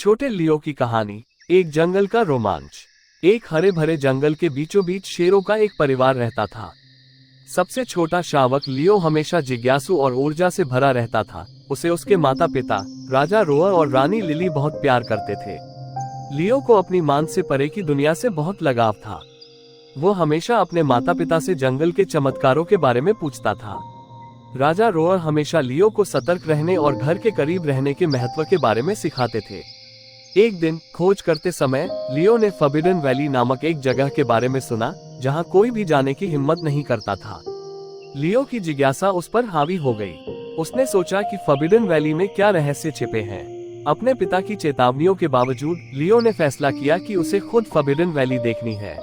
छोटे लियो की कहानी। एक जंगल का रोमांच। एक हरे भरे जंगल के बीचों बीच शेरों का एक परिवार रहता था। सबसे छोटा शावक लियो हमेशा जिज्ञासु और ऊर्जा से भरा रहता था। उसे उसके माता पिता राजा रोअर और रानी लिली बहुत प्यार करते थे। लियो को अपनी मान से परे की दुनिया से बहुत लगाव था। वो हमेशा अपने माता पिता से जंगल के चमत्कारों के बारे में पूछता था। राजा रोअर हमेशा लियो को सतर्क रहने और घर के करीब रहने के महत्व के बारे में सिखाते थे। एक दिन खोज करते समय लियो ने फॉरबिडन वैली नामक एक जगह के बारे में सुना, जहां कोई भी जाने की हिम्मत नहीं करता था। लियो की जिज्ञासा उस पर हावी हो गई। उसने सोचा कि फॉरबिडन वैली में क्या रहस्य छिपे हैं। अपने पिता की चेतावनियों के बावजूद लियो ने फैसला किया कि उसे खुद फॉरबिडन वैली देखनी है।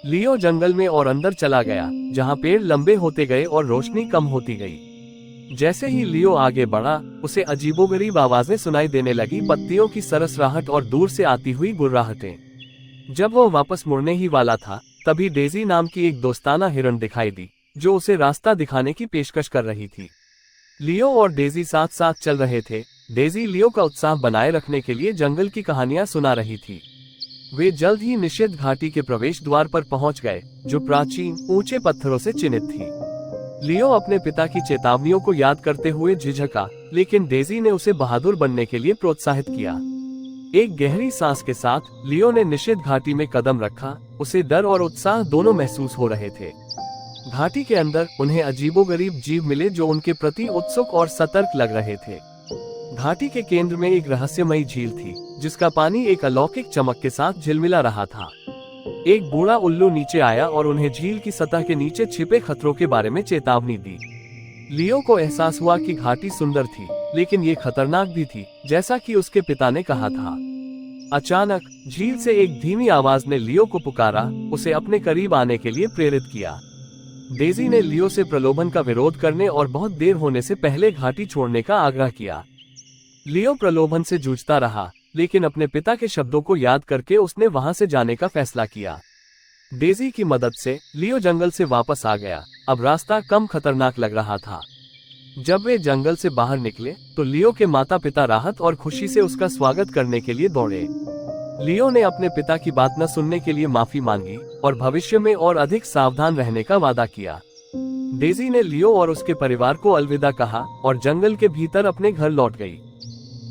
लियो जंगल में और अंदर चला गया, जहां पेड़ लंबे होते गए और रोशनी कम होती गई। जैसे ही लियो आगे बढ़ा, उसे अजीबोगरीब आवाजें सुनाई देने लगी, पत्तियों की सरसराहट और दूर से आती हुई गुर्राहटें। जब वो वापस मुड़ने ही वाला था, तभी डेजी नाम की एक दोस्ताना हिरण दिखाई दी, जो उसे रास्ता दिखाने की पेशकश कर रही थी। लियो और डेजी साथ साथ चल रहे थे। डेजी लियो का उत्साह बनाए रखने के लिए जंगल की कहानियां सुना रही थी। वे जल्द ही निषिद्ध घाटी के प्रवेश द्वार पर पहुंच गए, जो प्राचीन ऊंचे पत्थरों से चिन्हित थी। लियो अपने पिता की चेतावनियों को याद करते हुए झिझका, लेकिन डेजी ने उसे बहादुर बनने के लिए प्रोत्साहित किया। एक गहरी सांस के साथ लियो ने निषिद्ध घाटी में कदम रखा। उसे डर और उत्साह दोनों महसूस हो रहे थे। घाटी के अंदर उन्हें अजीबोगरीब जीव मिले, जो उनके प्रति उत्सुक और सतर्क लग रहे थे। घाटी के केंद्र में एक रहस्यमयी झील थी, जिसका पानी एक अलौकिक चमक के साथ झिलमिला रहा था। एक बूढ़ा उल्लू नीचे आया और उन्हें झील की सतह के नीचे छिपे खतरों के बारे में चेतावनी दी। लियो को एहसास हुआ कि घाटी सुंदर थी, लेकिन ये खतरनाक भी थी, जैसा कि उसके पिता ने कहा था। अचानक झील से एक धीमी आवाज ने लियो को पुकारा, उसे अपने करीब आने के लिए प्रेरित किया। डेजी ने लियो से प्रलोभन का विरोध करने और बहुत देर होने से पहले घाटी छोड़ने का आग्रह किया। लियो प्रलोभन से जूझता रहा, लेकिन अपने पिता के शब्दों को याद करके उसने वहां से जाने का फैसला किया। डेजी की मदद से लियो जंगल से वापस आ गया। अब रास्ता कम खतरनाक लग रहा था। जब वे जंगल से बाहर निकले, तो लियो के माता पिता राहत और खुशी से उसका स्वागत करने के लिए दौड़े। लियो ने अपने पिता की बात न सुनने के लिए माफी मांगी और भविष्य में और अधिक सावधान रहने का वादा किया। डेजी ने लियो और उसके परिवार को अलविदा कहा और जंगल के भीतर अपने घर लौट गई।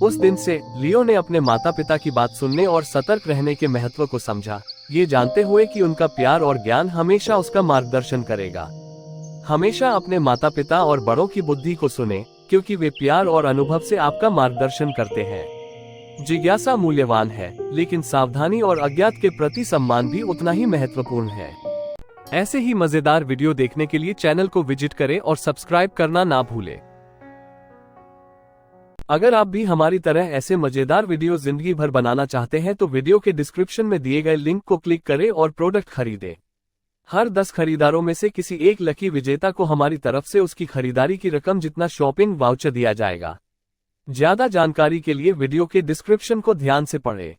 उस दिन से लियो ने अपने माता पिता की बात सुनने और सतर्क रहने के महत्व को समझा, ये जानते हुए कि उनका प्यार और ज्ञान हमेशा उसका मार्गदर्शन करेगा। हमेशा अपने माता पिता और बड़ों की बुद्धि को सुने, क्योंकि वे प्यार और अनुभव से आपका मार्गदर्शन करते हैं। जिज्ञासा मूल्यवान है, लेकिन सावधानी और अज्ञात के प्रति सम्मान भी उतना ही महत्वपूर्ण है। ऐसे ही मजेदार वीडियो देखने के लिए चैनल को विजिट करें और सब्सक्राइब करना ना भूलें। अगर आप भी हमारी तरह ऐसे मजेदार वीडियो जिंदगी भर बनाना चाहते हैं, तो वीडियो के डिस्क्रिप्शन में दिए गए लिंक को क्लिक करें और प्रोडक्ट खरीदें। हर 10 खरीदारों में से किसी एक लकी विजेता को हमारी तरफ से उसकी खरीदारी की रकम जितना शॉपिंग वाउचर दिया जाएगा। ज्यादा जानकारी के लिए वीडियो के डिस्क्रिप्शन को ध्यान से पढ़ें।